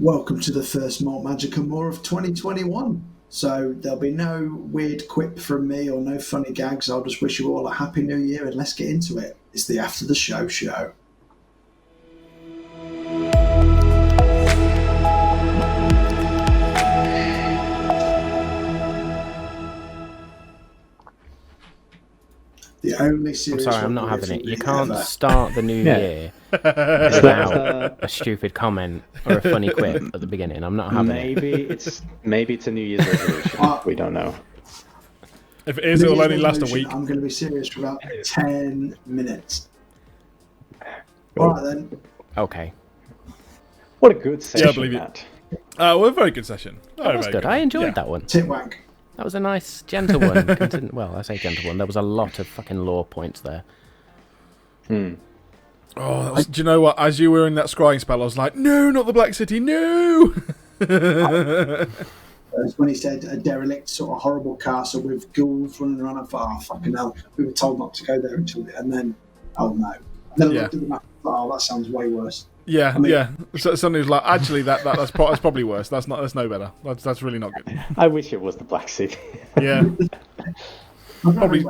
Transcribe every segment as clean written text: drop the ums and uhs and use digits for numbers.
Welcome to the first Malt Magic and More of 2021. So there'll be no weird quip from me or no funny gags. I'll just wish you all a happy new year and let's get into it. It's the After the Show show. The only serious I'm sorry, I'm not having it. You can't ever. start the new year without a stupid comment or a funny quip at the beginning. I'm not having it. Maybe it's a New Year's resolution. We don't know. If it is, it'll only last a week. I'm going to be serious for about 10 minutes. All right then. Okay. What a good session, I believe Matt. Well, a very good session. That was good. I enjoyed that one. Titwank. That was a nice, gentle one. Well, I say gentle one. There was a lot of fucking lore points there. Oh, do you know what? As you were in that scrying spell, I was like, no, not the Black City, no! It's when he said a derelict sort of horrible castle with ghouls running around and thought, oh, fucking hell, we were told not to go there until and then, oh no. And then I looked at the map and thought, oh, that sounds way worse. Yeah, So somebody was like, actually, that's probably worse. That's no better. That's really not good. I wish it was the Black City. Yeah. Probably.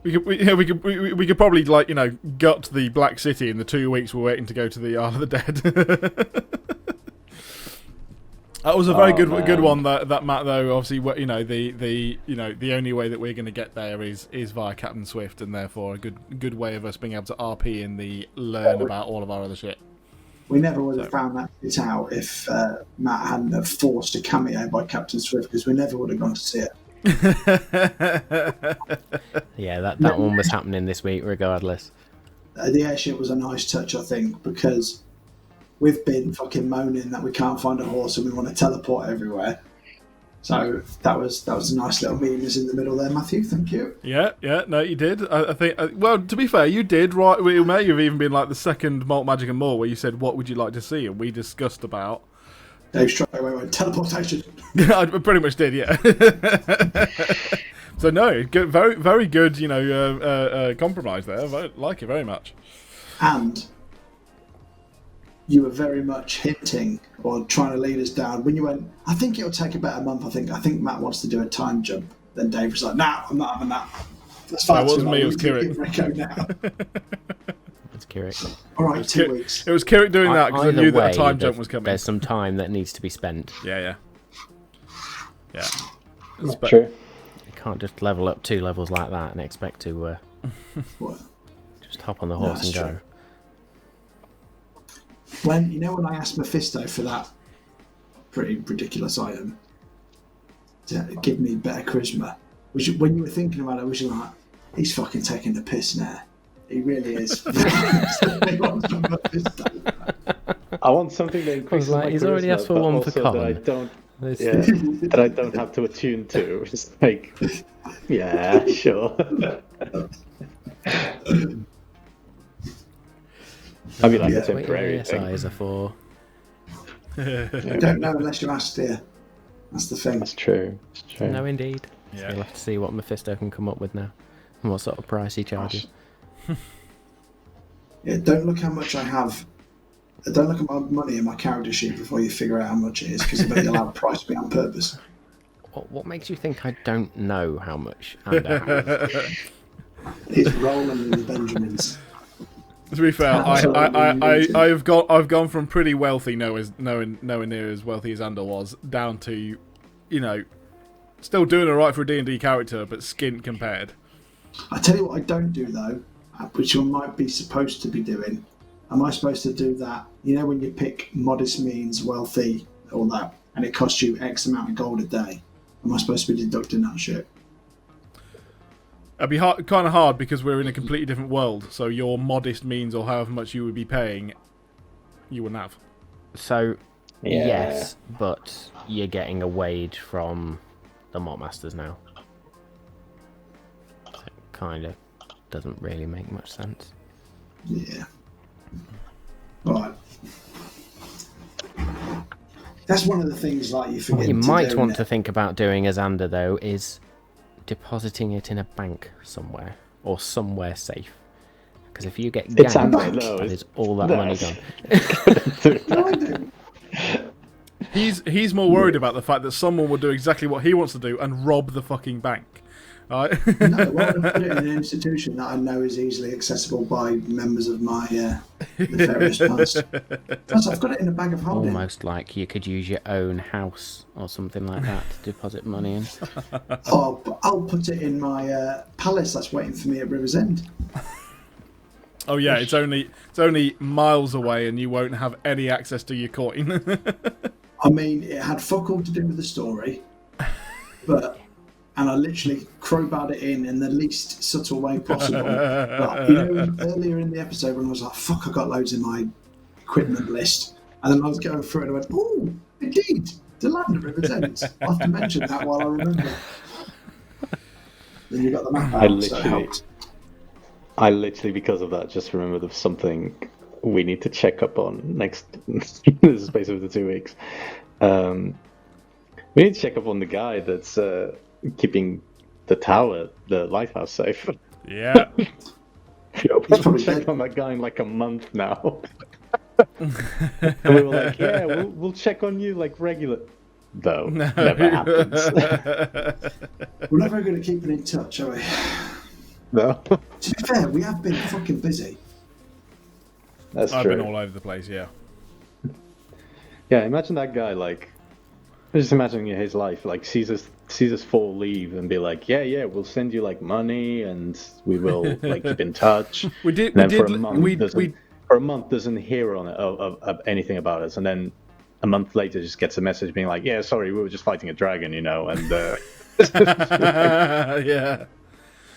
We could probably gut the Black City in the 2 weeks we're waiting to go to the Isle of the Dead. That was a very good one. That Matt, though, obviously, the only way that we're going to get there is via Captain Swift, and therefore a good way of us being able to RP in the learn about all of our other shit. We never would have found that bit out if Matt hadn't have forced a cameo by Captain Swift, because we never would have gone to see it. Yeah, that one was happening this week, regardless. The airship was a nice touch, I think, because we've been fucking moaning that we can't find a horse and we want to teleport everywhere. So that was a nice little memes in the middle there, Matthew. Thank you. Yeah, no, you did. I think. Well, to be fair, you did. Right, it may have even been like the second Malt Magic and More, where you said, "What would you like to see?" and we discussed about. Dave straight away went teleportation. Yeah, I pretty much did. Yeah. So no, good, very very good. Compromise there. I like it very much. And you were very much hinting or trying to lead us down when you went, I think it'll take about a month. I think Matt wants to do a time jump. Then Dave was like, no, I'm not having that. That's fine. That wasn't me, it was Kirik. It's Kirik. All right, 2 weeks. It was Kirik doing that because I knew that a time jump was coming. There's some time that needs to be spent. Yeah. That's true. You can't just level up 2 levels like that and expect to just hop on the horse and go. True. When I asked Mephisto for that pretty ridiculous item to give me better charisma, when you were thinking about it, was you like, he's fucking taking the piss now. He really is. I want something that increases my he's charisma, already asked for one for Colin. That I don't have to attune to. Just like, yeah, sure. I mean, like a temporary thing. ASIs are for. I don't know unless you ask here. That's the thing. That's true. It's true. No, indeed. Yeah. So you'll have to see what Mephisto can come up with now, and what sort of price he charges. Yeah, don't look how much I have. Don't look at my money in my character sheet before you figure out how much it is, because I bet you'll have a price me on purpose. What makes you think I don't know how much and I have? He's rolling in the Benjamins. To be fair, I've gone from pretty wealthy, nowhere near as wealthy as Andor was, down to, still doing alright for a D&D character, but skint compared. I tell you what I don't do though, which I might be supposed to be doing. Am I supposed to do that? When you pick modest means, wealthy, all that, and it costs you X amount of gold a day, am I supposed to be deducting that shit? It'd be kind of hard because we're in a completely different world, so your modest means or however much you would be paying, you wouldn't have. So, yes, but you're getting a wage from the Malt Masters now. So it kind of doesn't really make much sense. Yeah. Right. That's one of the things like you forget. What you might want to think about doing as Ander, though, is depositing it in a bank somewhere or somewhere safe. Because if you get ganked, that is all that money gone. he's more worried about the fact that someone will do exactly what he wants to do and rob the fucking bank. Right? No, why would I put it in an institution that I know is easily accessible by members of my nefarious past? Plus, I've got it in a bag of holding. Almost like you could use your own house or something like that to deposit money in. Oh, but I'll put it in my palace that's waiting for me at River's End. Oh yeah, it's only miles away, and you won't have any access to your coin. I mean, it had fuck all to do with the story, and I literally crowbarred it in the least subtle way possible. But, earlier in the episode when I was like, fuck, I got loads in my equipment list. And then I was going through it and I went, oh, indeed, the land at River's End. I have to mention that while I remember. Then you got the map out, so it helped. I literally, because of that, just remembered of something we need to check up on next this is space of the 2 weeks. We need to check up on the guy that's keeping the tower, the lighthouse safe. Yeah. We haven't checked on that guy in like a month now. And we were like, yeah, we'll check on you like regular. Though, no. Never happens. We're never going to keep in touch, are we? No. To be fair, we have been fucking busy. That's I've true. been all over the place, yeah. Yeah, imagine that guy, like, just imagining his life, like, sees us fall leave and be like, yeah, we'll send you, like, money and we will, like, keep in touch. For a month doesn't hear on it of anything about us, and then a month later just gets a message being like, yeah, sorry, we were just fighting a dragon, and yeah.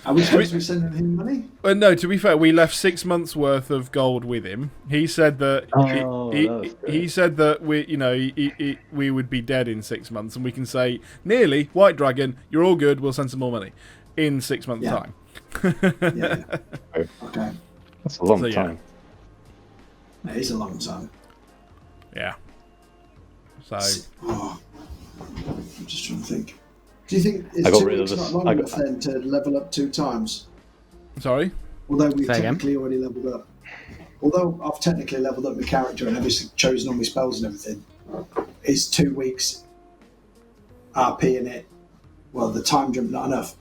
Are we supposed to be sending him money? No, to be fair, we left 6 months worth of gold with him. He said that he said that we would be dead in 6 months, and we can say nearly White Dragon, you're all good. We'll send some more money in 6 months' time. Yeah. Okay. That's a long time. It is a long time. Yeah. So. I'm just trying to think. Do you think it's 2 weeks not long enough then to level up 2 times? Sorry? Although we've technically already leveled up. Although I've technically leveled up my character and obviously chosen all my spells and everything, is 2 weeks RP in it? Well, the time jump not enough.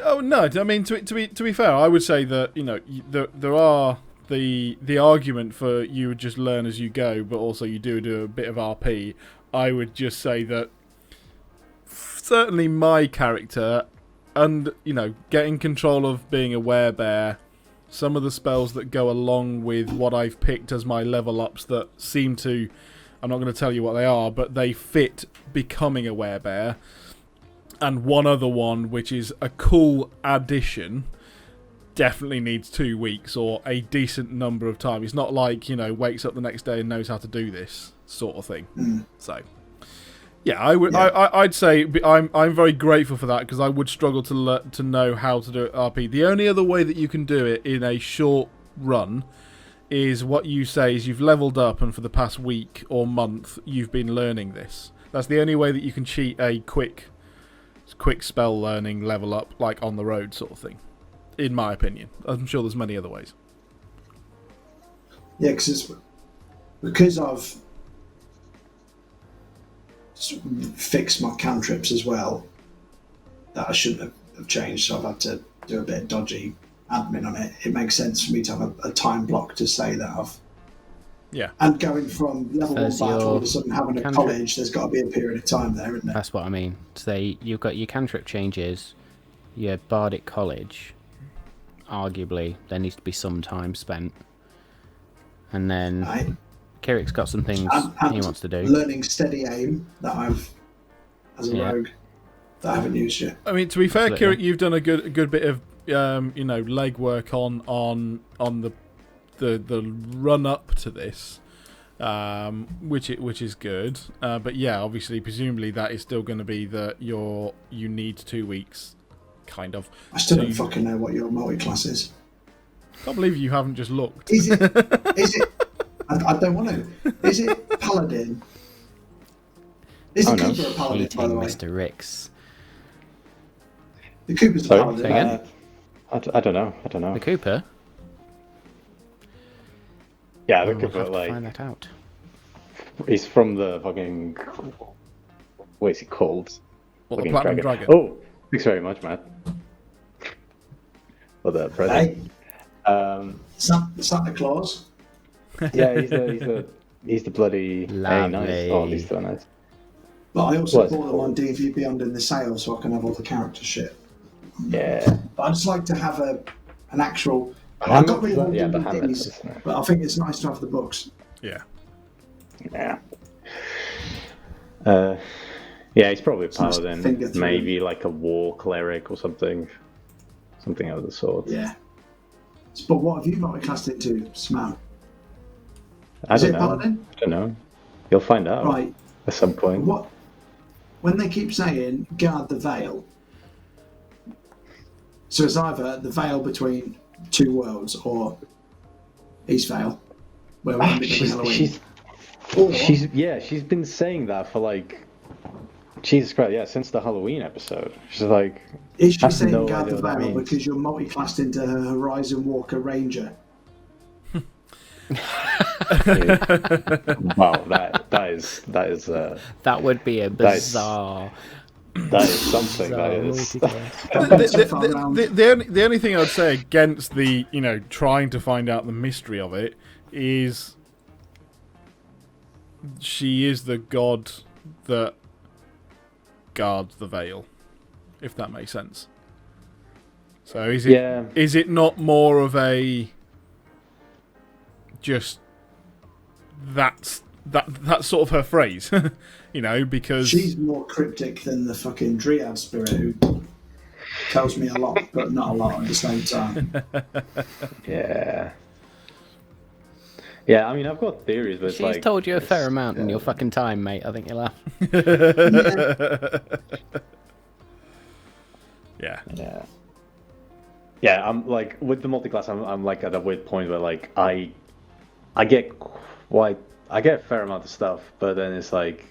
Oh no! I mean, to be fair, I would say that there are the argument for you would just learn as you go, but also you do a bit of RP. I would just say that certainly my character, and getting control of being a werebear, some of the spells that go along with what I've picked as my level ups that seem to, I'm not going to tell you what they are, but they fit becoming a werebear, and one other one which is a cool addition, definitely needs 2 weeks or a decent number of time. It's not like wakes up the next day and knows how to do this sort of thing. So yeah, I would. Yeah. I'd say I'm very grateful for that, because I would struggle to know how to do it RP. The only other way that you can do it in a short run is what you say is you've leveled up, and for the past week or month you've been learning this. That's the only way that you can cheat a quick spell learning level up, like on the road sort of thing, in my opinion. I'm sure there's many other ways. Yeah, because I've fixed my cantrips as well that I shouldn't have changed, so I've had to do a bit of dodgy admin on it. It makes sense for me to have a time block to say that I've and going from level 1 to all of a sudden having a college, there's got to be a period of time there, isn't there? That's what I mean. So you've got your cantrip changes, your bardic college, arguably there needs to be some time spent, and then Kirik's got some things he wants to do. Learning steady aim that I've, as a rogue, that I haven't used yet. I mean, to be fair, Kirik, you've done a good bit of legwork on the run up to this, which is good. But yeah, obviously, presumably that is still going to be that you need 2 weeks, kind of. I still don't fucking know what your multi-class is. I can't believe you haven't just looked. Is it? I don't want to. Is it Paladin? Is the Cooper a Paladin, by the way? Mr. Ricks. The Cooper's a Paladin. Again? I don't know. The Cooper? Yeah, the Cooper, we'll have to find that out. He's from the fucking. What is he called? What, the Platinum Dragon? Oh, thanks very much, Matt. For the present. Hey. Santa Claus. Yeah, he's the bloody. Hey, nice. Lovely. Oh, these two are nice. But I also What's it bought them on D&D Beyond in the sale, so I can have all the character shit. Yeah. But I just like to have an actual. I Hamlet, got rid of all yeah, the DVDs, Hamlet. but I think it's nice to have the books. Yeah. Yeah. Yeah, he's probably a It's nice to paladin, finger through. maybe like a war cleric or something of the sort. Yeah. But what have you multi-classed into, Smam? I Is don't it know. paladin? I don't know. You'll find out Right. at some point. What? When they keep saying guard the veil, so it's either the veil between two worlds or East Vale, where we're going to be Halloween. Or, She's been saying that for like, Jesus Christ, yeah, since the Halloween episode. She's like, is she I have saying no guard idea the what that veil means. because you're multi-classed into her Horizon Walker Ranger? wow, that is That would be a bizarre. that is something. That is. The only thing I'd say against the, trying to find out the mystery of it is she is the god that guards the veil, if that makes sense. So is it not more of a just that's sort of her phrase, because She's more cryptic than the fucking Dryad spirit who tells me a lot, but not a lot at the same time. Yeah. Yeah, I mean, I've got theories, but it's She's like... told you a fair amount in your fucking time, mate. I think you'll laugh. Yeah. Yeah, I'm like, with the multi-class, I'm like at a weird point where like, I get a fair amount of stuff, but then it's like,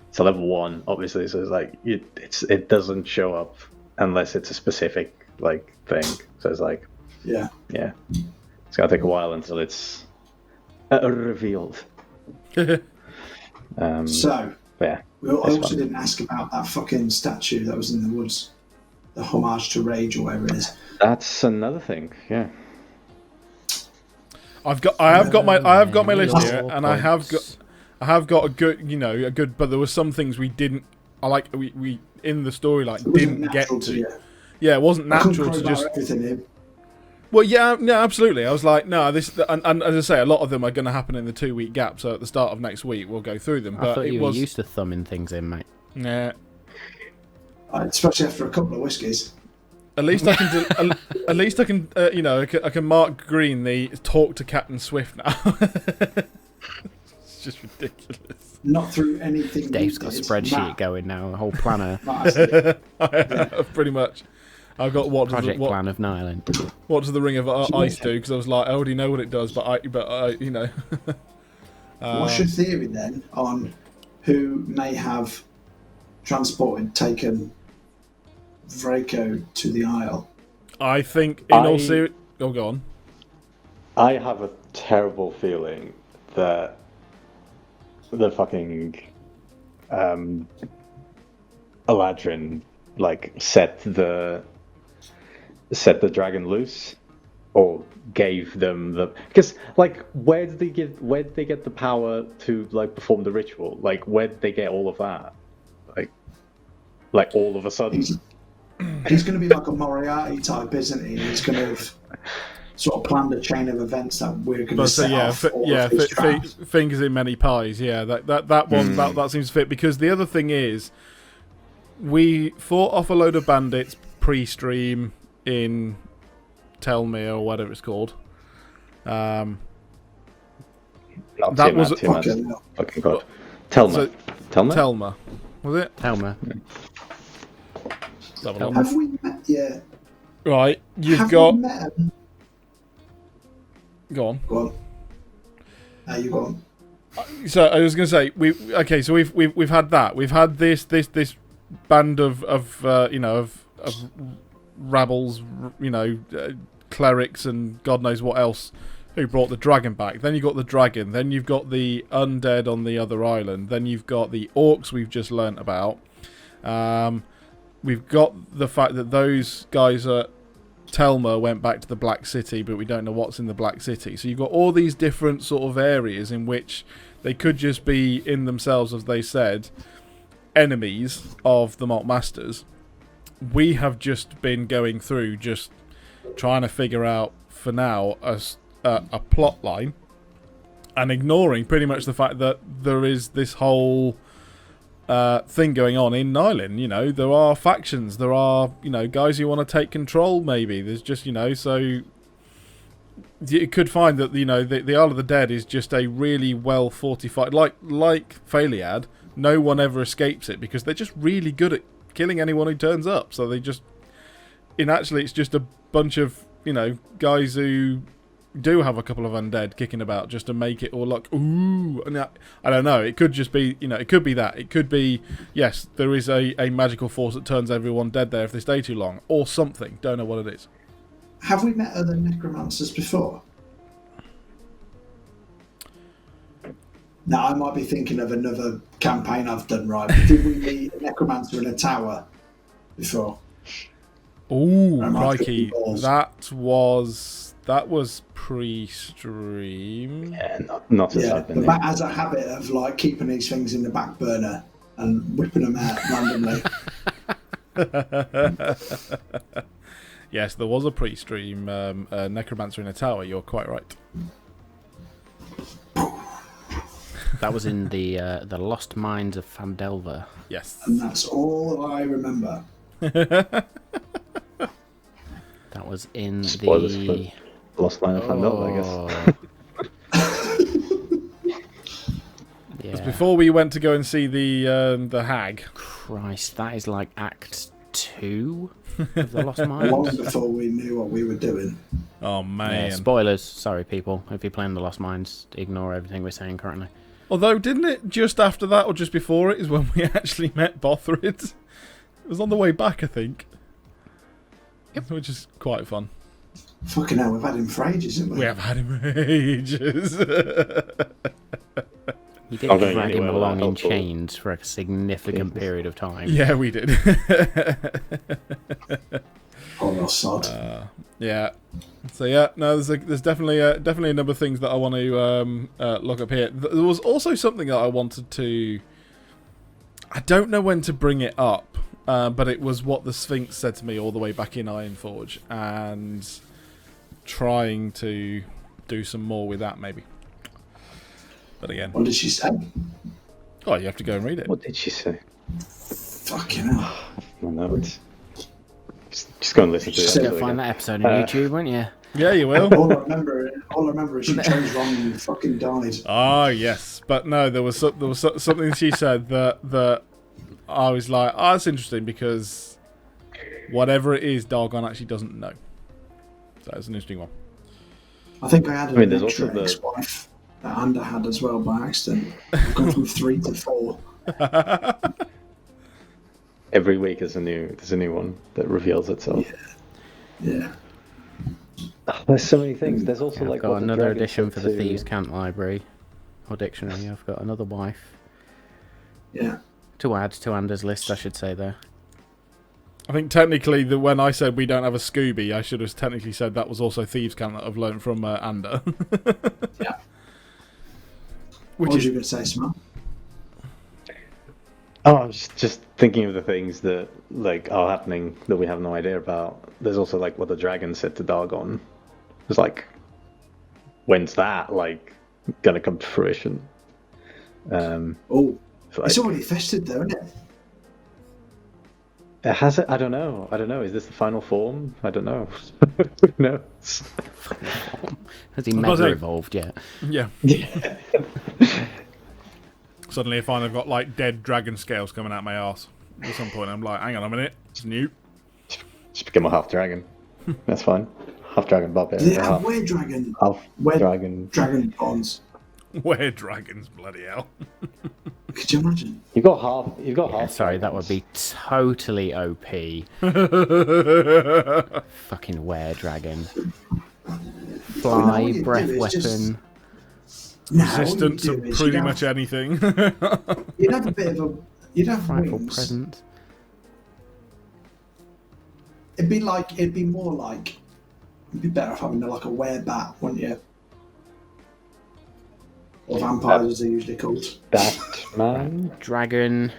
it's a level 1, obviously, so it's like, it doesn't show up unless it's a specific, like, thing. So it's like, Yeah. It's gonna take a while until it's revealed. So, yeah. I also didn't ask about that fucking statue that was in the woods. The homage to Rage or whatever it is. That's another thing, yeah. I have got my list here, and I have got a good, but there were some things we didn't. We in the story didn't get to. Yeah, it wasn't natural to just. Everything in. Well, yeah, absolutely. I was like, no, this, and as I say, a lot of them are going to happen in the 2-week gap. So at the start of next week, we'll go through them. But I thought you were used to thumbing things in, mate. Yeah. Especially after a couple of whiskies. At least I can do. At least I can. I can mark green the talk to Captain Swift now. It's just ridiculous. Not through anything. Dave's got a spreadsheet going now, a whole planner. Pretty much. I've got Project plan of Nyland. What does the Ring of Ice do? Because I was like, I already know what it does, but I What's your theory then on who may have taken Vraco to the Isle? I think, in all seriousness... Oh, go on. I have a terrible feeling that the fucking Eladrin set the dragon loose, or gave them the, because where did they get the power to perform the ritual? Where did they get all of that? All of a sudden. He's going to be like a Moriarty type, isn't he? He's going to have sort of planned a chain of events that we're going to set off all of his traps. Fingers in many pies. Yeah, that one that seems to fit, because the other thing is, we fought off a load of bandits pre-stream in Telmere or whatever it's called. Not that was fucking god. Telma. Telma. Was it? Telma. Have we met? Yeah. Right, you've Have got. We met him? Go on. Go on. You go on. So I was going to say So we've had that. We've had this band of rabbles, clerics and God knows what else, who brought the dragon back. Then you got the dragon. Then you've got the undead on the other island. Then you've got the orcs we've just learnt about. We've got the fact that those guys at Telma went back to the Black City, but we don't know what's in the Black City. So you've got all these different sort of areas in which they could just be in themselves, as they said, enemies of the Malt Masters. We have just been going through just trying to figure out, for now, a plot line, and ignoring pretty much the fact that there is this whole thing going on in Nylund. You know, there are factions, there are, you know, guys who want to take control, maybe. There's just, you know, so you could find that, you know, the Isle of the Dead is just a really well fortified, like Phalead. No one ever escapes it because they're just really good at killing anyone who turns up. So they just, actually, it's just a bunch of, you know, guys who do have a couple of undead kicking about just to make it all look ooh. And I don't know. It could just be, you know, it could be that. It could be, yes, there is a magical force that turns everyone dead there if they stay too long, or something. Don't know what it is. Have we met other necromancers before? Now, I might be thinking of another campaign I've done right. Did we meet a necromancer in a tower before? Ooh, crikey. That was pre-stream. Yeah, not as I've been. Matt has a habit of like keeping these things in the back burner and whipping them out randomly. Yes, there was a pre-stream necromancer in a tower. You're quite right. That was in the Lost Mines of Fandelver. Yes. And that's all I remember. That was in Spoilers the for Lost Mine of Fandelver, I guess. Yeah. Before we went to go and see the hag. Christ, that is like Act 2 of the Lost Mines. Long before we knew what we were doing. Oh man! Yeah, spoilers. Sorry, people. If you're playing the Lost Mines, ignore everything we're saying currently. Although, didn't it just after that or just before it is when we actually met Bothrid? It was on the way back, I think. Yep. Which is quite fun. Fucking hell, we've had him for ages, haven't we? We have had him for ages. You did drag him along in chains for a significant period of time. Yeah, we did. Oh, no, sod. Yeah. So yeah, no, there's definitely a number of things that I want to look up here. There was also something that I wanted to. I don't know when to bring it up, but it was what the Sphinx said to me all the way back in Ironforge, and trying to do some more with that maybe. But again, What did she say? oh, you have to go and read it. What did she say? Fucking hell. My notes. Just go and listen to it. You'll find that episode on YouTube, won't you? Yeah, you will. All I remember is she chose wrong and fucking died. Ah, yes, but no, there was something she said that I was like, oh, that's interesting because whatever it is, Dargon actually doesn't know. So it's an interesting one. I think I had mean, an there's extra also the- ex-wife that Anda had as well by accident. I've gone from 3 to 4. Every week there's a new one that reveals itself. Yeah. Oh, there's so many things. There's also I've like got what the another dragon edition said for the to- Thieves' Cant Library or dictionary. I've got another wife Yeah. to add to Anders' list, I should say there. I think technically, when I said we don't have a Scooby, I should have technically said that was also Thieves' Cant that I've learned from Anda. Yeah. Which What was is you going to say, Smart? Oh, I'm just thinking of the things that like are happening that we have no idea about. There's also like what the dragon said to Dargon. It's like, when's that like gonna come to fruition? Oh, So, it's like, already fested though, isn't it? has it? I don't know. Is this the final form? I don't know. Who knows? Has he was mega like- evolved yet? yeah. Yeah. Suddenly I find I've got like dead dragon scales coming out my arse. At some point I'm like, hang on a minute, it's new. Just become a half dragon. That's fine. Half dragon barbarian. Did it have were dragon? half Were dragon. dragon bonds? Where dragons, bloody hell. Could you imagine? You've got half. Sorry, that would be totally OP. Fucking were dragon. fly, what you breath do is weapon. just- No, what Resistance you'd to do is pretty you'd much have, anything. you'd have a bit of a, you'd have Frightful wings. present. It'd be more like, you'd be better off having like a werebat, wouldn't you? Or vampires, as they're usually called. Batman. Dragon.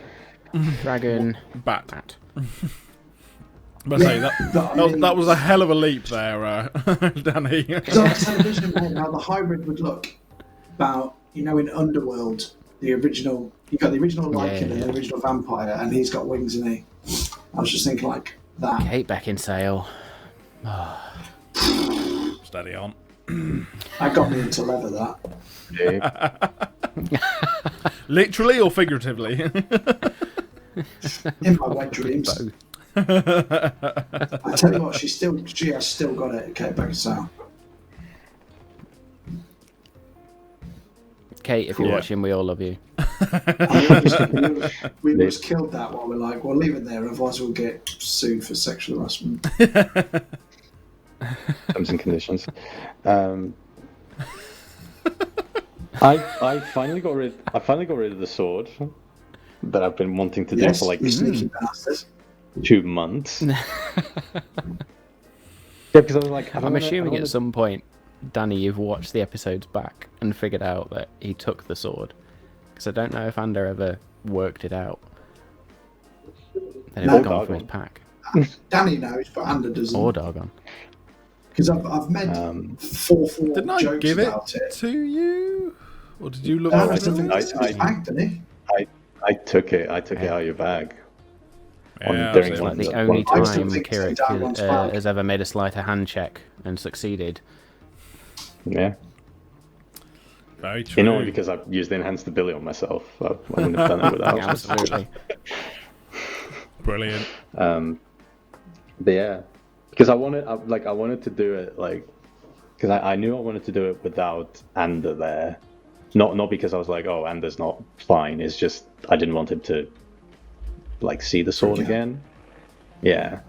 Bat. But say that was a hell of a leap there, Danny. So I said originally how the hybrid would look about, in Underworld, the original, you got the original Lycan and the original vampire, and he's got wings, and I was just thinking like that. Kate Beckinsale. Steady on. That got me into leather, that. Literally or figuratively? In my wet dreams. Both. I tell you what, she has still got it, Kate Beckinsale. Kate, if you're watching, we all love you. We just killed that one. We're like, well, leave it there, otherwise we'll get sued for sexual harassment. Terms and conditions. I finally got rid of the sword that I've been wanting to do for like you sneaky bastard. 2 months. Yeah, because I was like, I'm assuming at some point, Danny, you've watched the episodes back and figured out that he took the sword. Because I don't know if Ander ever worked it out. Then it was gone from his pack. Danny knows, but Ander doesn't. Or Dargon. Because I've made 4 Didn't I jokes give it about it. to you? Or did you look No, for I it? still think it's bag, didn't he? I took it out of your bag. Yeah, during It's one like of the only I still time think it's Kirik Dargon's bag. has ever made a sleight of hand check and succeeded. Yeah. Very true. You know, because I've used enhanced ability on myself. I wouldn't have done it without. Yeah, absolutely. Brilliant. But yeah, because I wanted to do it like, because I knew I wanted to do it without Ander there, not because I was like, oh, Ander's not fine. It's just I didn't want him to like see the sword again. Yeah.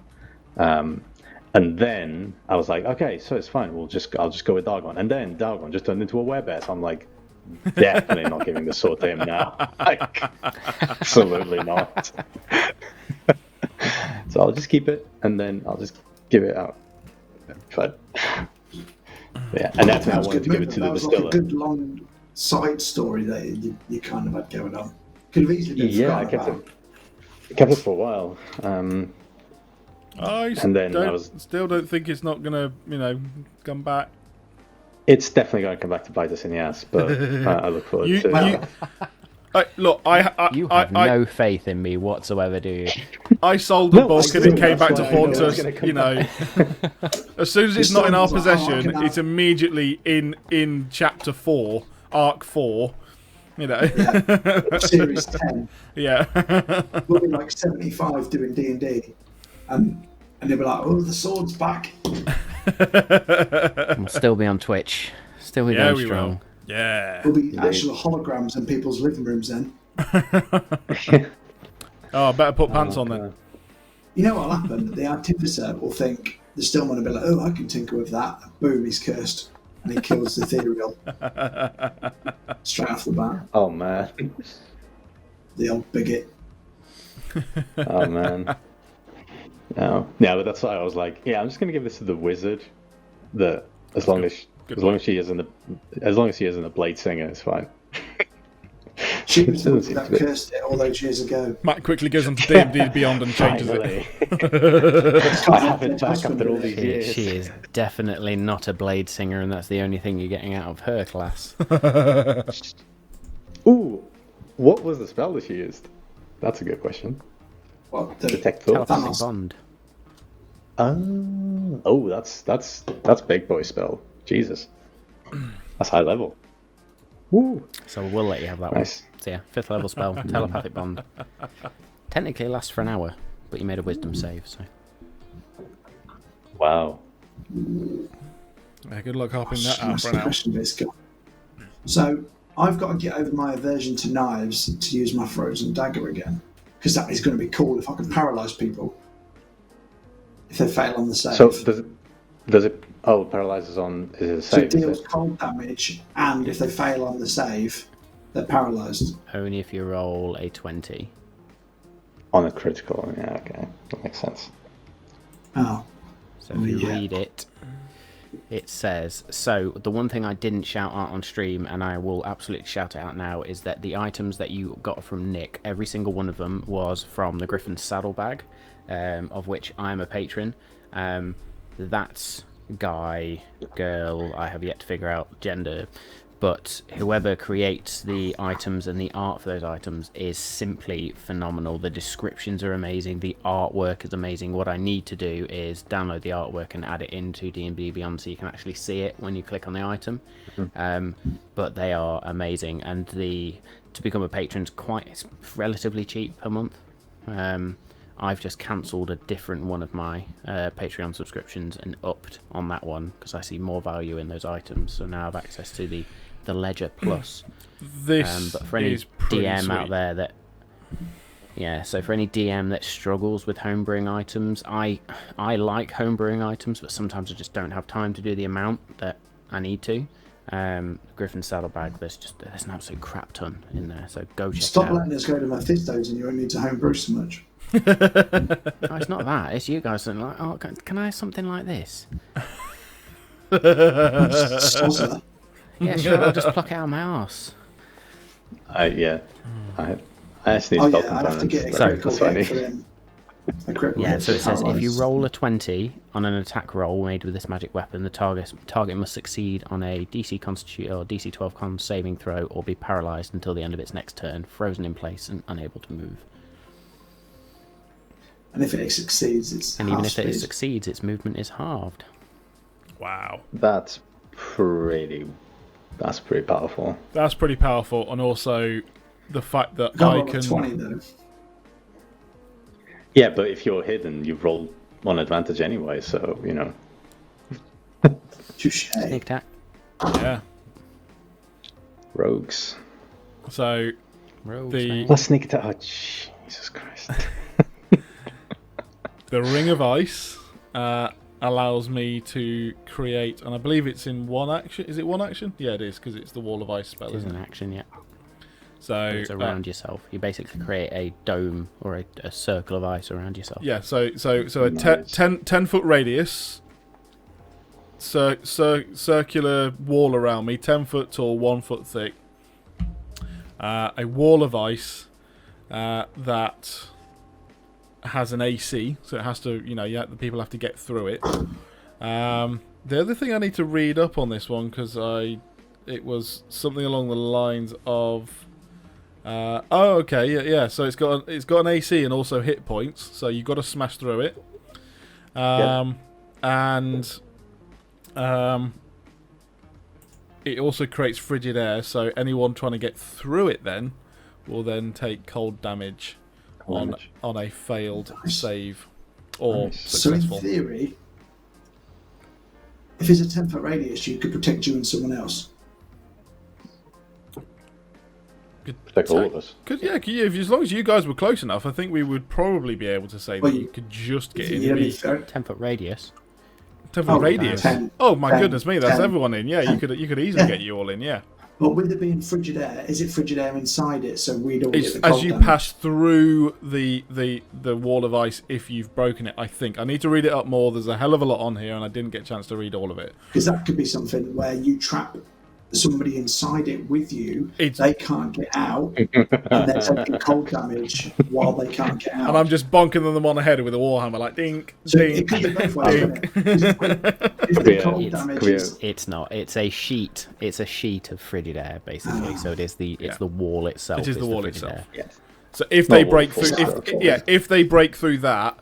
And then I was like, okay, so it's fine. I'll just go with Dargon. And then Dargon just turned into a werebear. So I'm like, definitely not giving the sword to him now. Like, absolutely not. So I'll just keep it, and then I'll just give it out. But yeah, and that's how I wanted to give it to the distiller. Like a good long side story that you kind of had going on. Could have easily been I forgotten kept it for a while. Still don't think it's not gonna, come back. It's definitely going to come back to bite us in the ass, but I look forward to it. You have no faith in me whatsoever, do you? I sold the No, book I and it do. came back That's to why I know haunt it's us. gonna come back. As soon as it's not in our Someone's like, possession, it's immediately in chapter 4, arc 4. Series 10. Yeah. We'll be like 75 doing D&D, and they'll be like, oh, the sword's back. We'll still be on Twitch. Still be going we strong. will. Yeah. There'll be actual holograms in people's living rooms then. Oh, I better put pants on then. You know what'll happen? The artificer will think, the Stillman will be like, oh, I can tinker with that. Boom, he's cursed. And he kills the ethereal. Straight off the bat. Oh man. The old bigot. Oh man. No. Yeah, but that's why I was like, yeah, I'm just gonna give this to the wizard. As long as she isn't a blade singer, it's fine. She was the one that cursed it all those years ago. Matt quickly goes on to D&D Beyond and changes it. I have it back after all these years. She is definitely not a blade singer, and that's the only thing you're getting out of her class. Ooh, what was the spell that she used? That's a good question. What, Detect thoughts. Telepathic bond. Oh, that's big boy spell. Jesus, that's high level. Woo. So we'll let you have that Nice. one. So yeah, 5th level spell, telepathic bond. Technically lasts for an hour, but you made a wisdom save, so. Wow. Yeah, good luck hopping that out for an hour. So I've got to get over my aversion to knives to use my frozen dagger again, because that is going to be cool if I can paralyze people if they fail on the save. So does it Oh, paralyzes on is it a So save? it deals cold damage, and if they fail on the save, they're paralysed. Only if you roll a 20. On a critical, yeah, okay. That makes sense. Oh. So if you read it, it says, so the one thing I didn't shout out on stream, and I will absolutely shout it out now, is that the items that you got from Nick, every single one of them was from the Griffin Saddlebag, of which I am a patron. That's guy, girl, I have yet to figure out gender, but whoever creates the items and the art for those items is simply phenomenal. The descriptions are amazing, the artwork is amazing. What I need to do is download the artwork and add it into D&D Beyond so you can actually see it when you click on the item. But they are amazing, and to become a patron is it's relatively cheap per month. I've just cancelled a different one of my Patreon subscriptions and upped on that one because I see more value in those items. So now I have access to the Ledger Plus. But for any DM out there so for any DM that struggles with homebrewing items, I like homebrewing items, but sometimes I just don't have time to do the amount that I need to. Griffin Saddlebag, there's an absolute crap ton in there, so go check it out. Stop letting us go to Mephistos and you won't need to homebrew so much. No, it's not that. It's you guys that are like, can I have something like this? Yeah, sure. I'll just pluck it out of my arse. I actually need to I'd have to get a critical hit for them. Yeah, so it says if you roll a 20 on an attack roll made with this magic weapon, the target must succeed on a DC Constitution or DC 12 Con saving throw or be paralyzed until the end of its next turn, frozen in place and unable to move. And if it succeeds, it's and even if it succeeds, its movement is halved. Wow, that's pretty powerful. That's pretty powerful, and also the fact that I can 20 though. Yeah, but if you're hidden, you roll on advantage anyway, so you know. Touche. Sneak attack. Yeah. Rogues. So Let's sneak attack. Oh, Jesus Christ. The Ring of Ice allows me to create, and I believe it's in one action. Is it one action? Yeah, it is, because it's the Wall of Ice spell. It is an action, yeah. So it's around yourself. You basically create a dome or a circle of ice around yourself. Yeah. So a 10 foot radius, circular wall around me, 10 foot tall, 1 foot thick. A wall of ice that has an AC, so it has to, the people have to get through it. The other thing I need to read up on this one, because it was something along the lines of, yeah. So it's got an AC and also hit points, so you've got to smash through it. And it also creates frigid air, so anyone trying to get through it then will then take cold damage. On a failed save or successful. So in theory, if it's a 10-foot radius, you could protect you and someone else. Protect all of us. As long as you guys were close enough, I think we would probably be able to say that you could just get in. 10-foot radius. 10-foot radius. 10, oh my 10, goodness me! That's 10. Everyone in. Yeah, you could easily get you all in. Yeah. But with it being frigid air, is it frigid air inside it, so we don't get the cold as you damage? pass through the wall of ice if you've broken it? I think I need to read it up more. There's a hell of a lot on here, and I didn't get a chance to read all of it. Because that could be something where you trap somebody inside it with you, they can't get out, and they're taking cold damage while they can't get out. And I'm just bonking them on the head with a warhammer, like dink, so dink, it could be both ways, if the cold damage is... It's not. It's a sheet. It's a sheet of frigid air, basically. So it's the wall itself. It is the wall frigid itself. Air. Yes. So if they break through, if they break through that,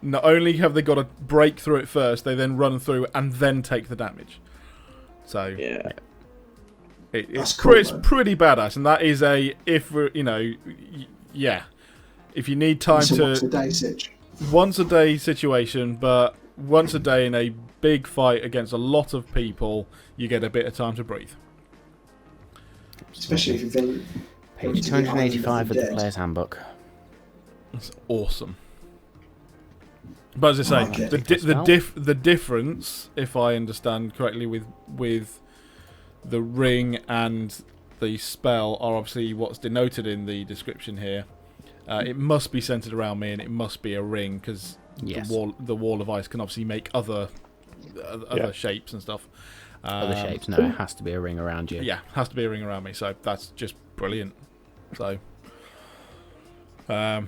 not only have they got to break through it first, they then run through and then take the damage. So yeah. It's cool, pretty badass, and that is if you need time to once a day situation, but once a day in a big fight against a lot of people, you get a bit of time to breathe. Especially if you've been page 285 of the Player's Handbook. That's awesome. But as I like say, it. the difference, if I understand correctly, with the ring and the spell are obviously what's denoted in the description here. It must be centered around me, and it must be a ring because the wall of ice can obviously make other shapes and stuff. Other shapes? No, it has to be a ring around you. Yeah, has to be a ring around me. So that's just brilliant. So, yeah.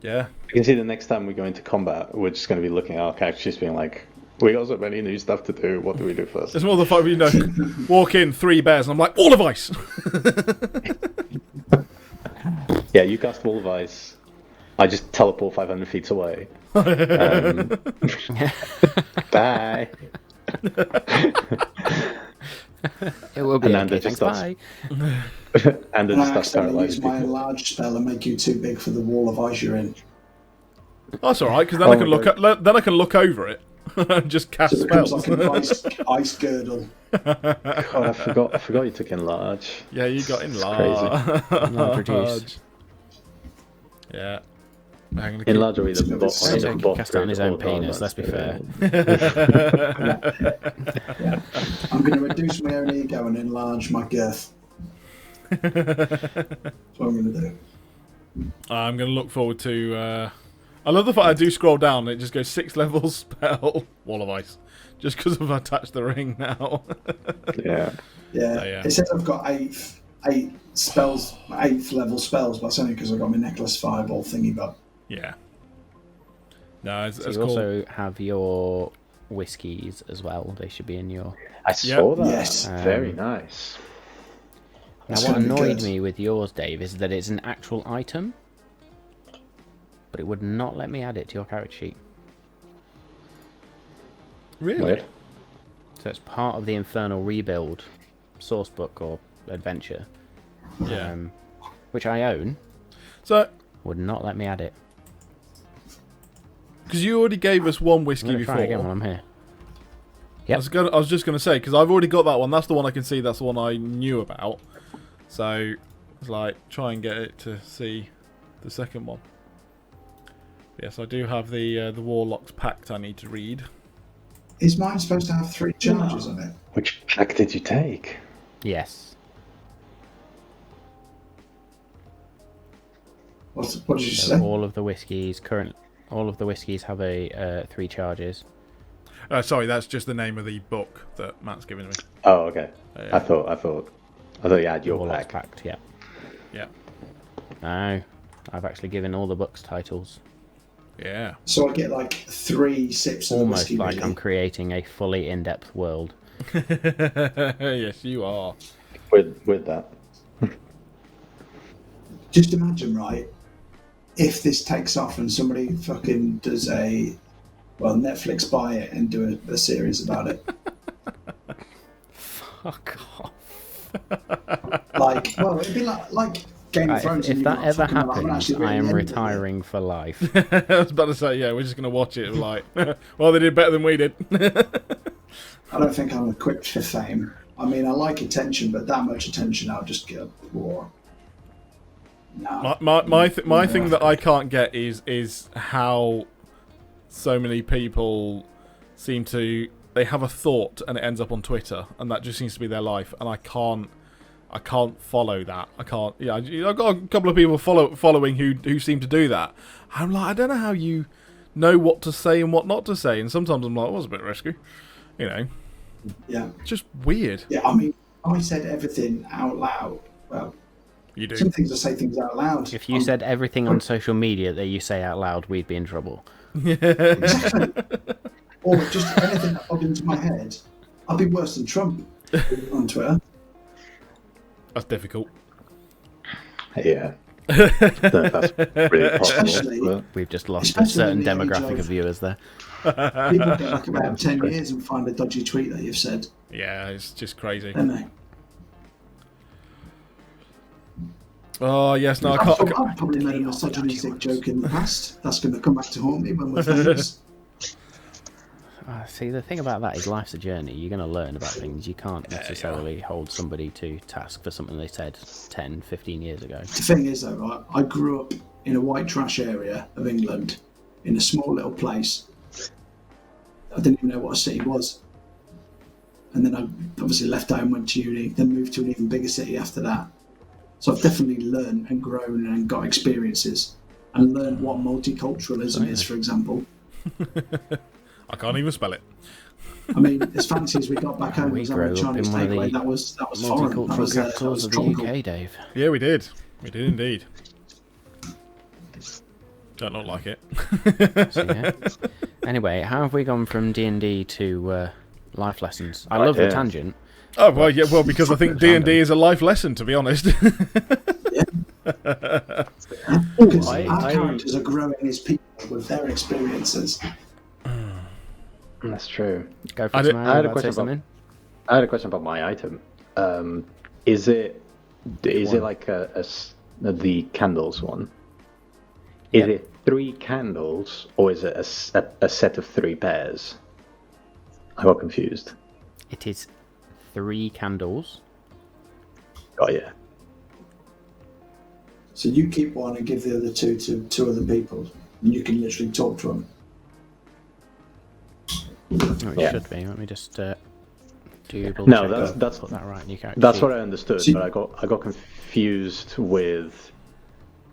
You can see the next time we go into combat, we're just going to be looking at our characters being like, we got so many new stuff to do. What do we do first? It's more the fact walk in 3 bears, and I'm like, all of ice. Yeah, you cast Wall of Ice. I just teleport 500 feet away. Bye. It will be And okay. Thanks, bye. And then starts accidentally paralyzing use my people. enlarge spell and make you too big for the wall of ice you're in. That's all right, because then I can look over it and just cast So it becomes spells. like an ice girdle. God, I forgot you took Enlarge. Yeah, you got Enlarge enlarge. Yeah. Enlarge will be the He bot. cast it on his own penis, let's be fair. Yeah. I'm going to reduce my own ego and enlarge my girth. That's what I'm going to do. I'm going to look forward to... I love the fact I do scroll down and it just goes 6 levels spell, Wall of Ice. Just because I've attached the ring now. Yeah. Yeah. It says I've got eight spells, 8th level spells, but that's only because I've got my necklace fireball thingy, but... Yeah. No, it's So you cool. also have your whiskies as well. They should be in your... I saw that. Yes. Very nice. Now, That's what gonna be annoyed good. me with yours, Dave, is that it's an actual item, but it would not let me add it to your character sheet. Really? Weird. So it's part of the Infernal Rebuild sourcebook or adventure, Yeah. which I own, So, would not let me add it. because you already gave us one I'm whiskey going to before. try again while I'm here. I was just going to say, because I've already got that one. That's the one I can see. That's the one I knew about. So, it's like, try and get it to see the second one. Yes, I do have the Warlock's Pact I need to read. Is mine supposed to have 3 charges on it? Which pack did you take? Yes. What did you So say? all of the whiskies have a 3 charges. Sorry, that's just the name of the book that Matt's given me. Oh, okay. Yeah. I thought you had your Warlock's pack. Pact, yeah. Yeah. No, I've actually given all the books titles. Yeah. So I get like 3 sips of Almost whiskey, like really. I'm creating a fully in-depth world. Yes, you are. With that. Just imagine, right, if this takes off and somebody fucking does Netflix buy it and do a series about it. Fuck off. It'd be like Game of Thrones. If and that you've got ever fucking, like, happens, actually I am written the end of it. retiring for life. I was about to say, yeah, we're just going to watch it like, well, they did better than we did. I don't think I'm equipped for fame. I mean, I like attention, but that much attention, I'll just get war. No. My thing that I can't get is how so many people seem to... They have a thought and it ends up on Twitter, and that just seems to be their life, and I can't follow that. I can't. Yeah, I've got a couple of people following who seem to do that. I'm like, I don't know how you know what to say and what not to say, and sometimes I'm like, it was a bit risky, you know. Yeah. Just weird. Yeah, I mean, I said everything out loud. Well, You do. some things I say things out loud. If you said everything on social media that you say out loud, we'd be in trouble. Exactly. Or just anything that popped into my head, I'd be worse than Trump on Twitter. That's difficult. Yeah. That's really Especially- possible. But We've just lost a Especially certain in the age demographic of- of viewers there. People go back about 10 years and find a dodgy tweet that you've said, Yeah, it's just crazy. don't they? Oh yes, no, I I've can't. probably made a misogynistic joke in the past. That's going to come back to haunt me when we're famous. See, the thing about that is life's a journey. You're going to learn about things. You can't necessarily hold somebody to task for something they said 10, 15 years ago. The thing is, though, I grew up in a white trash area of England, in a small little place, I didn't even know what a city was. And then I obviously left home, went to uni, then moved to an even bigger city after that. So I've definitely learned and grown and got experiences and learned what multiculturalism is, for example. I can't even spell it. I mean, as fancy as we got back home, was having a Chinese takeaway. That was foreign. That was capitals of the tropical. UK, Dave. Yeah, we did. We did indeed. Don't not like it. So, yeah. Anyway, how have we gone from D&D to life lessons? I love the tangent. Oh well, yeah, well because I think D&D is a life lesson, to be honest. Because our characters are growing as people with their experiences. That's true. Go for it, man. I had a question about my item. Is it like the candles one? Is it 3 candles, or is it a set of 3 pairs? I got confused. It is 3 candles. Oh yeah. So you keep one and give the other 2 to 2 other people. And you can literally talk to them. Oh, it should be. Let me just that's put that right in your character that's sheet. what I understood, but I got confused with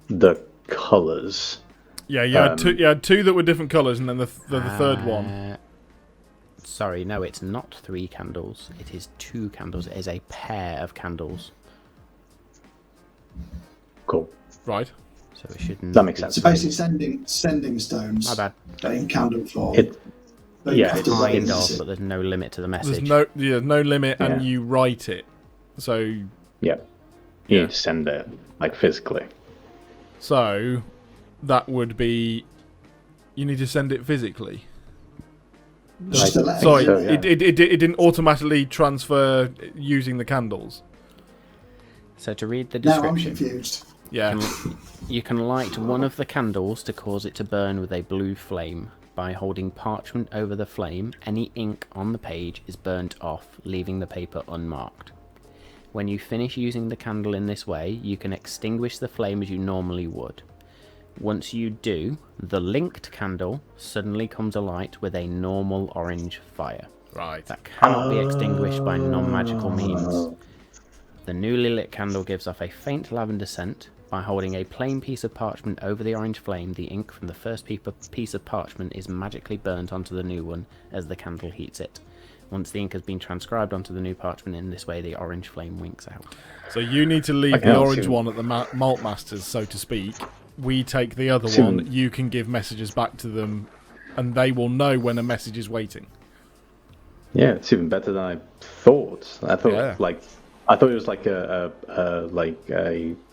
the colours. Yeah, you had 2 that were different colours, and then the third one. Sorry, no, it's not 3 candles. It is 2 candles. It is a pair of candles. Cool. Right. So it shouldn't. That makes sense. So basically sending stones. My bad. In candle form. It's kind of, but there's no limit to the message. There's no limit, and you write it. So you need to send it like physically. So that would be you need to send it physically. Sorry, it didn't automatically transfer using the candles. So to read the description, now I'm confused. Yeah, you can light one of the candles to cause it to burn with a blue flame. By holding parchment over the flame, any ink on the page is burnt off, leaving the paper unmarked. When you finish using the candle in this way, you can extinguish the flame as you normally would. Once you do, the linked candle suddenly comes alight with a normal orange fire. Right. That cannot be extinguished by non-magical means. The newly lit candle gives off a faint lavender scent. By holding a plain piece of parchment over the orange flame, the ink from the first piece of parchment is magically burnt onto the new one as the candle heats it. Once the ink has been transcribed onto the new parchment in this way, the orange flame winks out. So you need to leave the orange one at the Malt Masters, so to speak. We take the other one. You can give messages back to them, and they will know when a message is waiting. Yeah, it's even better than I thought. I thought it was like a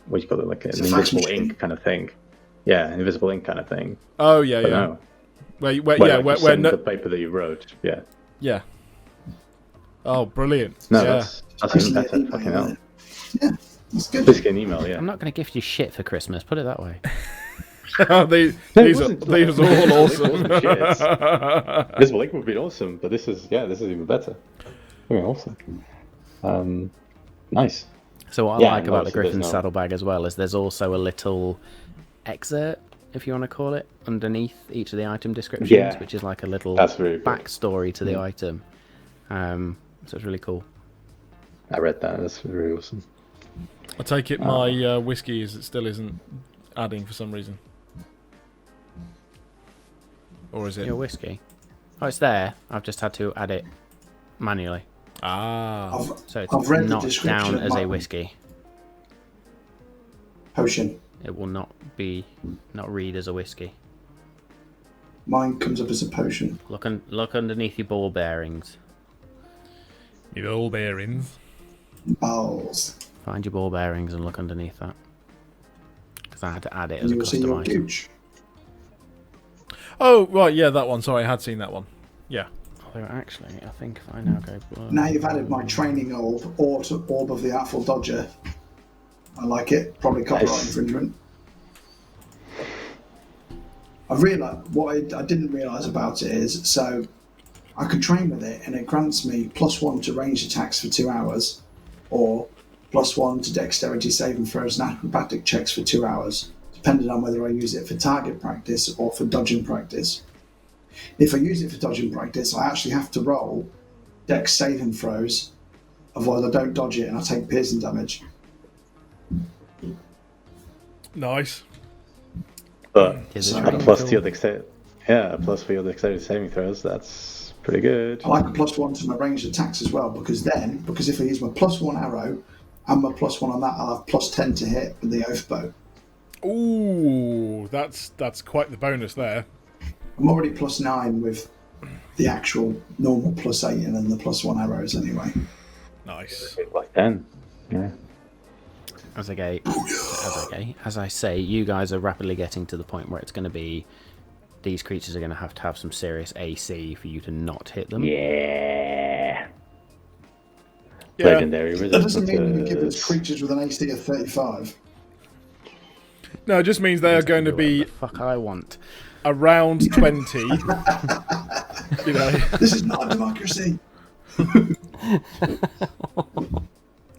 what do you call it, like an invisible ink kind of thing. Yeah, an invisible ink kind of thing. Oh yeah, but yeah. No. Where the paper that you wrote. Yeah. Yeah. Oh, brilliant. No, yeah. that's even better. Fucking hell. Yeah, that's good. Just get an email. Yeah. I'm not going to gift you shit for Christmas. Put it that way. These are all awesome. Invisible ink would be awesome, but this is even better. Okay, awesome. Nice. So what I like about the Griffin saddlebag as well is there's also a little excerpt, if you want to call it, underneath each of the item descriptions, which is like a little backstory to the item. So it's really cool. I read that. That's really awesome. I take it my whiskey still isn't adding for some reason. Or is it? Your whiskey? Oh, it's there. I've just had to add it manually. Ah. So it's not down as a whiskey. Potion. It will not read as a whiskey. Mine comes up as a potion. Look underneath your ball bearings. Your ball bearings. Balls. Find your ball bearings and look underneath that. Because I had to add it as a custom item. Oh, right, yeah, that one. Sorry, I had seen that one. Yeah. Although actually, I think if I now go... Now you've added my training orb of the Artful Dodger. I like it. Probably copyright infringement. I've realised, what I didn't realise about it is, so I could train with it and it grants me +1 to ranged attacks for 2 hours, or +1 to dexterity saving throws and acrobatic checks for 2 hours, depending on whether I use it for target practice or for dodging practice. If I use it for dodging practice, I actually have to roll dex saving throws. Otherwise, I don't dodge it and I take piercing damage. Nice. But Is So- it a really plus cool? to your dexterity. Yeah, a plus for your dexterity saving throws. That's pretty good. I like a +1 to my ranged attacks as well, because if I use my +1 arrow and my +1 on that, I'll have +10 to hit with the oath bow. Ooh, that's quite the bonus there. I'm already +9 with the actual normal +8 and then the +1 arrows anyway. Nice. Like 10. Yeah. As I say, you guys are rapidly getting to the point where it's going to be these creatures are going to have some serious AC for you to not hit them. Yeah. Yeah. Legendary That doesn't resistance. mean you give us creatures with an AC of 35. No, it just means they are going to Do be whatever the fuck I want. around 20. You know. This is not a democracy.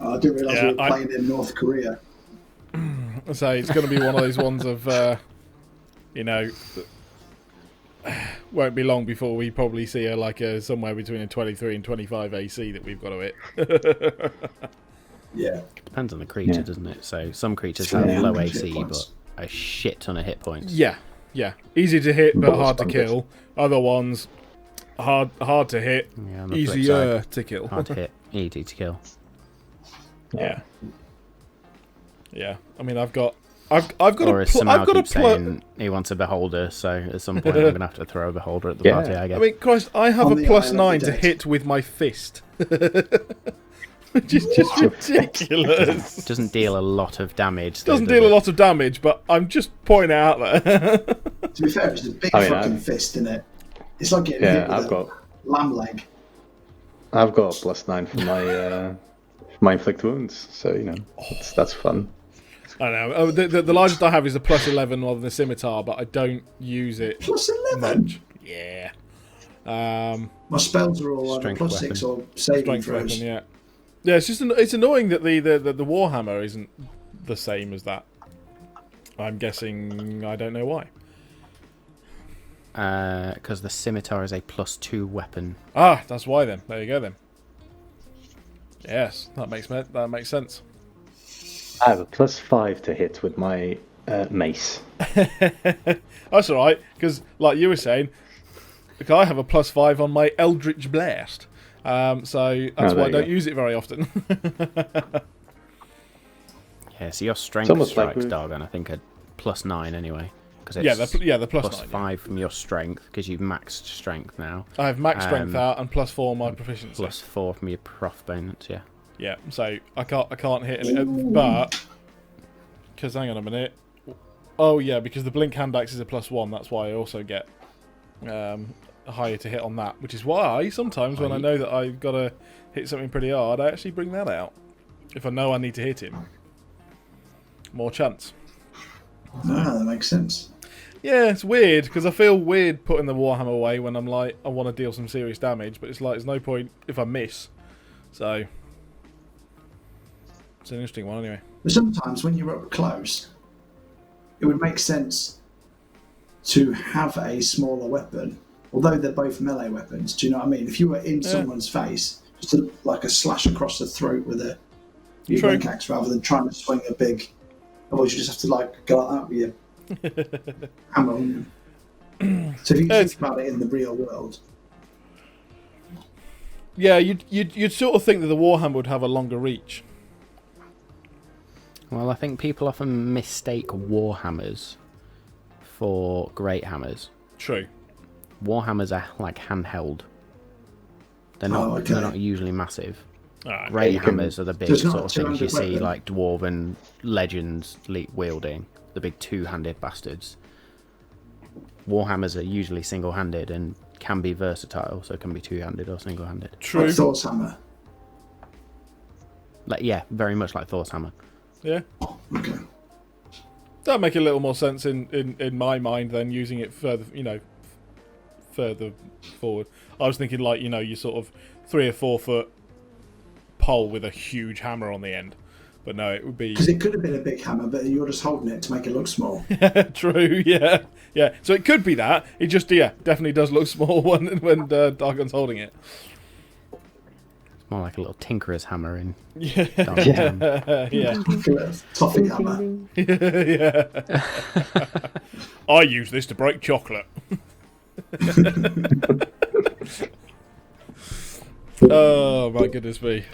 I didn't realise Yeah, we were playing in North Korea. So it's going to be one of those ones of, you know, won't be long before we probably see a somewhere between a 23 and 25 AC that we've got to hit. Yeah. Depends on the creature, Yeah. doesn't it? So some creatures Yeah, have low 100 hit AC, points. but a shit ton of hit points. Yeah. Easy to hit, but Balls hard to bumpers. kill. Other ones, hard to hit, Yeah, on the flip easier side, to kill. hard to hit, easy to kill. Yeah. I mean, I've got Or as Samal I've got a keeps saying, he wants a beholder, so at some point I'm going to have to throw a beholder at the Yeah. party, I guess. I mean, Christ, I have On a the +9 Isle of the to Dead. hit with my fist. Which is just ridiculous. Doesn't deal a lot of damage. though, Doesn't does deal a it? lot of damage, but I'm just pointing it out there. To be fair, it's a big I mean, fucking I've- fist, isn't it? It's like getting Yeah, hit with I've a got lamb leg. a +9 for my inflict wounds, so you know that's fun. I know. The largest I have is a +11 rather than the scimitar, but I don't use it +11. much. Yeah. My spells are all either Strength +6 or saving Strength throws. weapon, yeah. Yeah, it's just it's annoying that the Warhammer isn't the same as that. I'm guessing I don't know why. Because the scimitar is a +2 weapon. Ah, that's why then. There you go then. Yes, that makes sense. I have a +5 to hit with my mace. That's all right, because like you were saying, like I have a +5 on my Eldritch Blast, so that's there why I you don't go. use it very often. Yeah, so your strength almost like strikes, we- Dargon, I think, are +9 anyway. Because yeah, it's the +9. +5 Yeah. from your strength, because you've maxed strength now. I have max strength Um, out and +4 my proficiency. +4 from your prof bonus, yeah. Yeah, so I can't hit any, but because hang on a minute. Oh yeah, because the blink hand axe is a +1. That's why I also get higher to hit on that. Which is why sometimes when I know that I've got to hit something pretty hard, I actually bring that out. If I know I need to hit him, more chance. Ah, that makes sense. Yeah, it's weird because I feel weird putting the Warhammer away when I'm like I want to deal some serious damage, but it's like there's no point if I miss. So it's an interesting one anyway. But sometimes when you're up close, it would make sense to have a smaller weapon, although they're both melee weapons. Do you know what I mean? If you were in someone's face, just like a slash across the throat with a your True. blink axe rather than trying to swing a big. Otherwise, you just have to like go like that with your hammer on them. So if you It's- think about it in the real world, Yeah, you'd sort of think that the Warhammer would have a longer reach. Well, I think people often mistake Warhammers for Great Hammers. True. Warhammers are like handheld. They're not. Oh, okay. They're not usually massive. Alright. Great you can- hammers are the big So it's not sort of a things you two-handed see, weapon? like dwarven legends wielding, the big two-handed bastards. Warhammers are usually single-handed and can be versatile, so can be two-handed or single-handed. True. like Thor's hammer. Like yeah, very much like Thor's hammer. Yeah. Okay. That'd make a little more sense in my mind than using it further, further forward. I was thinking like, you sort of 3 or 4 foot pole with a huge hammer on the end. But no, it would be Because it could have been a big hammer, but you're just holding it to make it look small. true, yeah. Yeah, so it could be that. It just, definitely does look small when Dargon's holding it. It's more like a little tinkerer's hammer in. Yeah. Yeah. Toffee hammer. Yeah. I use this to break chocolate. Oh, my goodness me.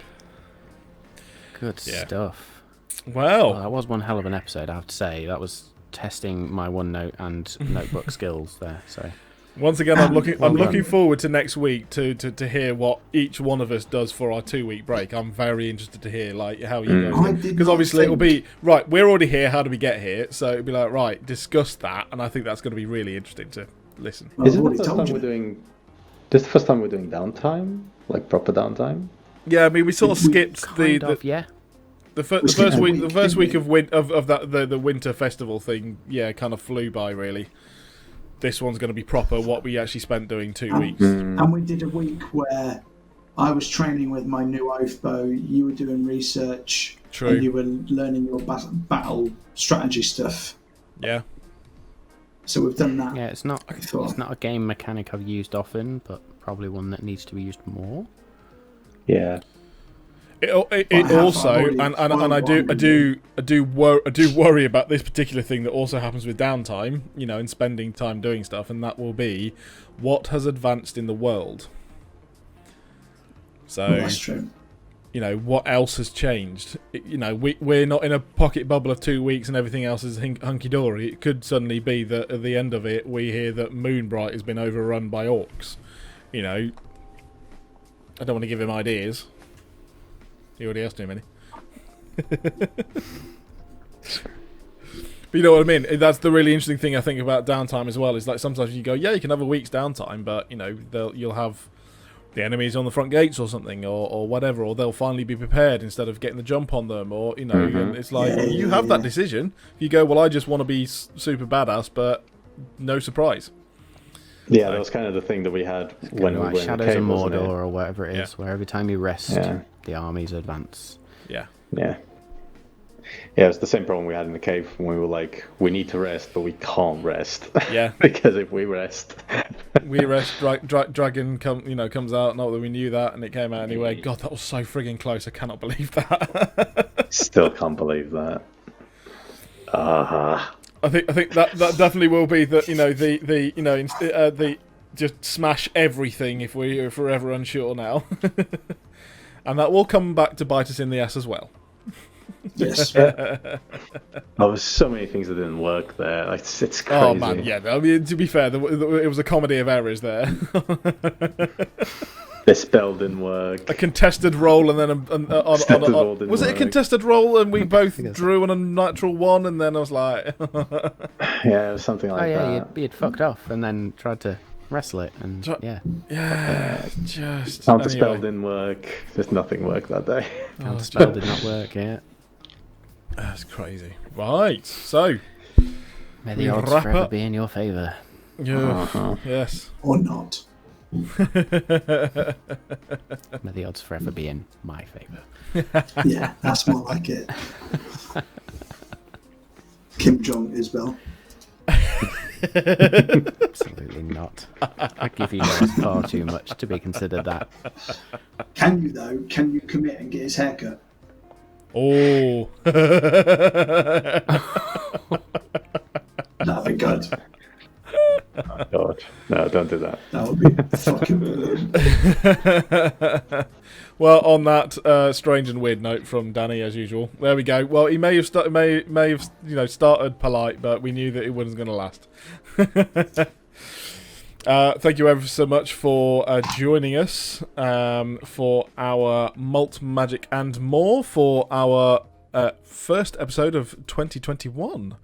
Good stuff. Wow. Well, that was one hell of an episode, I have to say. That was testing my OneNote and notebook skills there. So once again, I'm looking forward to next week to hear what each one of us does for our 2-week break. I'm very interested to hear how you guys, because obviously it'll be right. We're already here. How do we get here? So it'll be like, right, discuss that, and I think that's going to be really interesting to listen. Well, Is it the first time we're doing? This the first time we're doing downtime, like proper downtime? Yeah, I mean, we sort of skipped the first week of the winter festival thing. Yeah, kind of flew by really. This one's going to be proper. What we actually spent doing 2 weeks, and we did a week where I was training with my new oath bow. You were doing research. True. And you were learning your battle strategy stuff. Yeah. So we've done that. Yeah, it's not a game mechanic I've used often, but probably one that needs to be used more. Yeah. It also, and I do worry about this particular thing that also happens with downtime, and spending time doing stuff, and that will be what has advanced in the world. So, that's true. What else has changed? We're not in a pocket bubble of 2 weeks and everything else is hunky dory. It could suddenly be that at the end of it, we hear that Moonbright has been overrun by orcs. I don't want to give him ideas. He already has too many. But you know what I mean? That's the really interesting thing I think about downtime as well. Is like sometimes you go, yeah, you can have a week's downtime, but you'll have the enemies on the front gates or something, or whatever, or they'll finally be prepared instead of getting the jump on them, or and it's like you have that decision. You go, well, I just want to be super badass, but no surprise. Yeah, that was kind of the thing that we had when we were in Shadows the cave, of Mordor or whatever it is, where every time you rest, the armies advance. Yeah. Yeah. Yeah, it's the same problem we had in the cave when we were like, we need to rest, but we can't rest. Yeah. Because if we rest... Dragon comes out, not that we knew that, and it came out anyway. God, that was so frigging close, I cannot believe that. Still can't believe that. I think that definitely will be the the just smash everything if we're forever unsure now, and that will come back to bite us in the ass as well. Yes. There was so many things that didn't work there. It's crazy. Oh man, yeah. I mean, to be fair, it was a comedy of errors there. The spell didn't work. A contested roll, and then was it a contested roll, and we both drew on a natural one, and then I was like, yeah, it was something like that. You'd fucked off, and then tried to wrestle it, and just Counter spell didn't work. Just nothing worked that day. Counter spell did not work. Yeah, that's crazy. Right, so may the odds forever be in your favour. Yeah, yes, or not. May the odds forever be in my favour. Yeah, that's more like it. Kim Jong-Isbel. Absolutely not. I give you guys far too much to be considered that. Can you though? Can you commit and get his haircut? Oh. That'd be good. Oh, God. No, don't do that. That would be fucking brilliant. Well, on that strange and weird note from Danny, as usual. There we go. Well, he may have started polite, but we knew that it wasn't going to last. Thank you ever so much for joining us for our Malt, Magic and More for our first episode of 2021.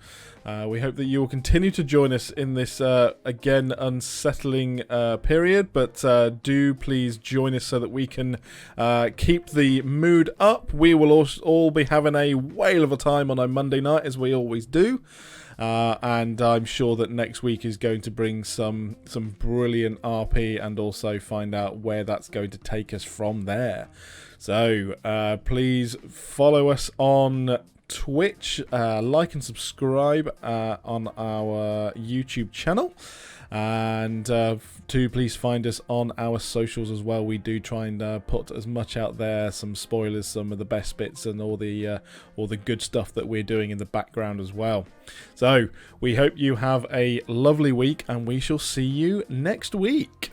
We hope that you will continue to join us in this, again, unsettling period, but do please join us so that we can keep the mood up. We will all be having a whale of a time on a Monday night, as we always do, and I'm sure that next week is going to bring some brilliant RP and also find out where that's going to take us from there. So please follow us on Twitch. Like and subscribe on our YouTube channel. And do please find us on our socials as well. We do try and put as much out there, some spoilers, some of the best bits, and all the good stuff that we're doing in the background as well. So we hope you have a lovely week, and we shall see you next week.